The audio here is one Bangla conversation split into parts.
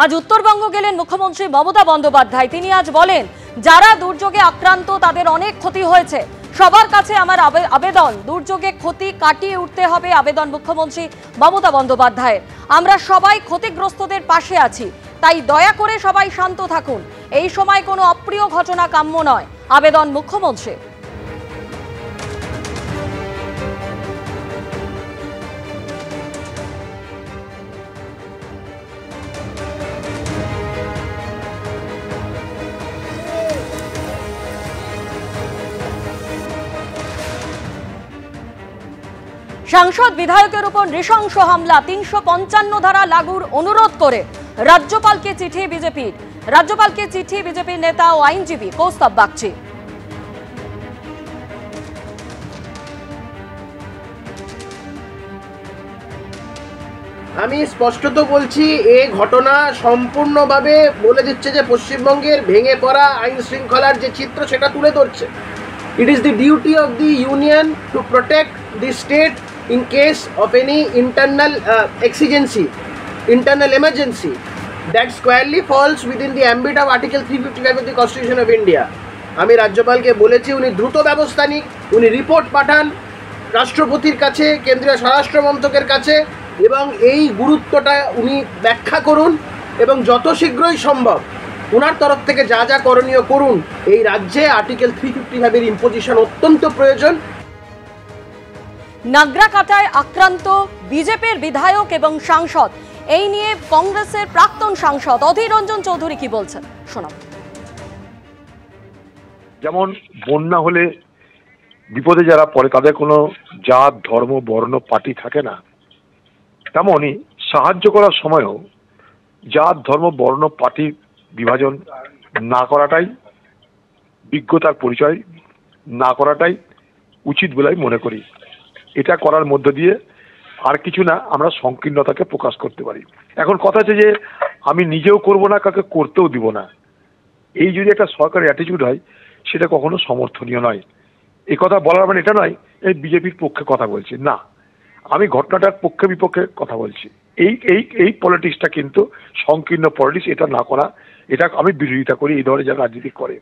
আজ উত্তরবঙ্গ গেলেন মুখ্যমন্ত্রী মমতা বন্দ্যোপাধ্যায়। তিনি আজ বলেন, যারা দুর্যোগে আক্রান্ত তাদের অনেক ক্ষতি হয়েছে। সবার কাছে আমার আবেদন, দুর্যোগে ক্ষতি কাটিয়ে উঠতে হবে। আবেদন মুখ্যমন্ত্রী মমতা বন্দ্যোপাধ্যায়ের। আমরা সবাই ক্ষতিগ্রস্তদের পাশে আছি, তাই দয়া করে সবাই শান্ত থাকুন। এই সময় কোনো অপ্রিয় ঘটনা কাম্য নয়, আবেদন মুখ্যমন্ত্রী। সাংসদ বিধায়কের উপর নৃশংস হামলা, ৩৫৫ ধারা লাগুর অনুরোধ করে রাজ্যপালকে চিঠি বিজেপির। রাজ্যপালকে চিঠি বিজেপির নেতা ও আইনজীবী কৌস্তব বাগচি। আমি স্পষ্টত বলছি, এই ঘটনা সম্পূর্ণভাবে বলে দিচ্ছে যে পশ্চিমবঙ্গের ভেঙে পড়া আইন শৃঙ্খলার যে চিত্র সেটা তুলে ধরছে। It is the duty of the union to protect the state in case of any internal exigency, internal emergency that squarely falls within the ambit of Article 355 of the Constitution of India. আমি রাজ্যপালকে বলেছি উনি দ্রুত ব্যবস্থা নিক, উনি রিপোর্ট পাঠান রাষ্ট্রপতির কাছে, কেন্দ্রীয় স্বরাষ্ট্র মন্ত্রকের কাছে, এবং এই গুরুত্বটা উনি ব্যাখ্যা করুন এবং যত শীঘ্রই সম্ভব ওনার তরফ থেকে যা যা করণীয় করুন। এই রাজ্যে আর্টিকেল 355 এর ইম্পোজিশন অত্যন্ত প্রয়োজন। নাগরাকাটায় আক্রান্ত বিজেপির বিধায়ক এবং সাংসদ, এই নিয়ে কংগ্রেসের প্রাক্তন সাংসদ অধীর রঞ্জন চৌধুরী কি বলছেন শোনাব। যেমন বন্যা হলে বিপদে যারা পড়ে তাদের কোনো জাত, ধর্ম, বর্ণ, পার্টি থাকে না, তেমনই সাহায্য করার সময়ও জাত, ধর্ম, বর্ণ, পার্টি বিভাজন না করাটাই বিজ্ঞতার পরিচয়, না করাটাই উচিত বলে আমি মনে করি। এটা করার মধ্য দিয়ে আর কিছু না, আমরা সংকীর্ণতাকে প্রকাশ করতে পারি। এখন কথা হচ্ছে যে আমি নিজেও করব না, কাকে করতেও দিব না, এই যদি একটা সরকারি অ্যাটিটিউড হয় সেটা কখনো সমর্থনীয় নয়। এই কথা বলার মানে এটা নয় এই বিজেপির পক্ষে কথা বলছি, না, আমি ঘটনাটার পক্ষে বিপক্ষে কথা বলছি। এই পলিটিক্সটা কিন্তু সংকীর্ণ পলিটিক্স, এটা না করা, এটা আমি বিরোধিতা করি এই ধরনের যারা রাজনীতি করে।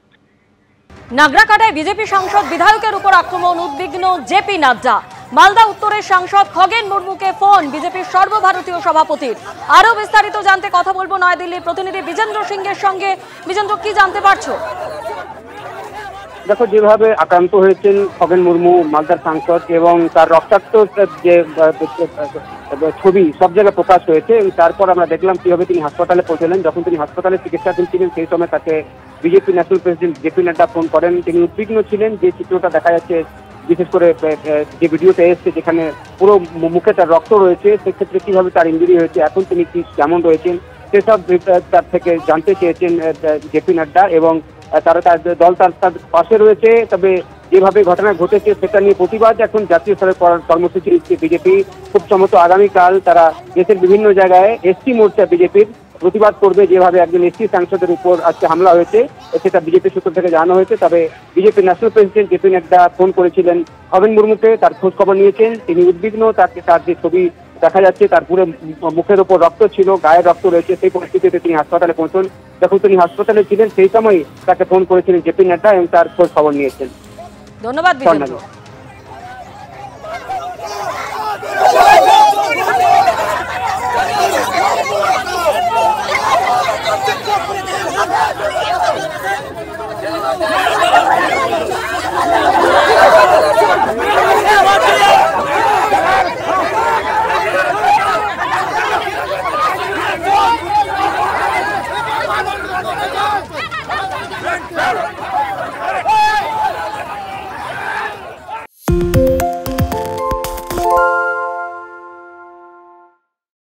নাগরাকাটায় বিজেপি সাংসদ বিধায়কের উপর আক্রমণ, উদ্বিগ্ন জেপি নাড্ডা। মালদা উত্তরের সাংসদ খগেন মুর্মুকে ফোন বিজেপির সর্বভারতীয় সভাপতির। আরো বিস্তারিত জানতে কথা বলবো নয়াদিল্লির প্রতিনিধি বিজেন্দ্র সিংহের সঙ্গে। বিজেন্দ্র, কি জানতে পারছো? দেখো, যেভাবে আক্রান্ত হয়েছেন খগেন মুর্মু মালদার সাংসদ, এবং তার রক্তাক্ত যে ছবি সব জায়গায় প্রকাশ হয়েছে, তারপর আমরা দেখলাম কিভাবে তিনি হাসপাতালে পৌঁছলেন। যখন তিনি হাসপাতালে চিকিৎসাধীন ছিলেন সেই সময় তাকে BJP national president JP Nadda phone করেন। তিনি উদ্বিগ্ন ছিলেন। যে চিত্রটা দেখা যাচ্ছে, বিশেষ করে যে ভিডিওতে এসছে যেখানে পুরো মুখে তার রক্ত রয়েছে, সেক্ষেত্রে কিভাবে তার ইনজুরি হয়েছে, এখন তিনি কি কেমন রয়েছেন সেসব তার থেকে জানতে চেয়েছেন জেপি নাড্ডা, এবং তার দল তার পাশে রয়েছে। তবে যেভাবে ঘটনা ঘটেছে সেটা নিয়ে প্রতিবাদ এখন জাতীয় স্তরে কর্মসূচি নিচ্ছে বিজেপি। খুব সম্ভবত আগামীকাল তারা দেশের বিভিন্ন জায়গায় এসটি মোর্চা বিজেপির প্রতিবাদ করবে। যেভাবে একজন এসটি সাংসদের উপর আজকে হামলা হয়েছে সেটা বিজেপি সূত্র থেকে জানানো হয়েছে। তবে বিজেপির national president JP Nadda phone করেছিলেন খগেন মুর্মুকে, তার খোঁজ খবর নিয়েছেন। তিনি উদ্বিগ্ন, তার যে ছবি দেখা যাচ্ছে তার পুরো মুখের ওপর রক্ত ছিল, গায়ের রক্ত রয়েছে, সেই পরিস্থিতিতে তিনি হাসপাতালে পৌঁছন। যখন তিনি হাসপাতালে ছিলেন সেই সময় তাকে ফোন করেছিলেন জেপি নাড্ডা এবং তার খোঁজ খবর নিয়েছেন। ধন্যবাদ বিজেন্দ্র।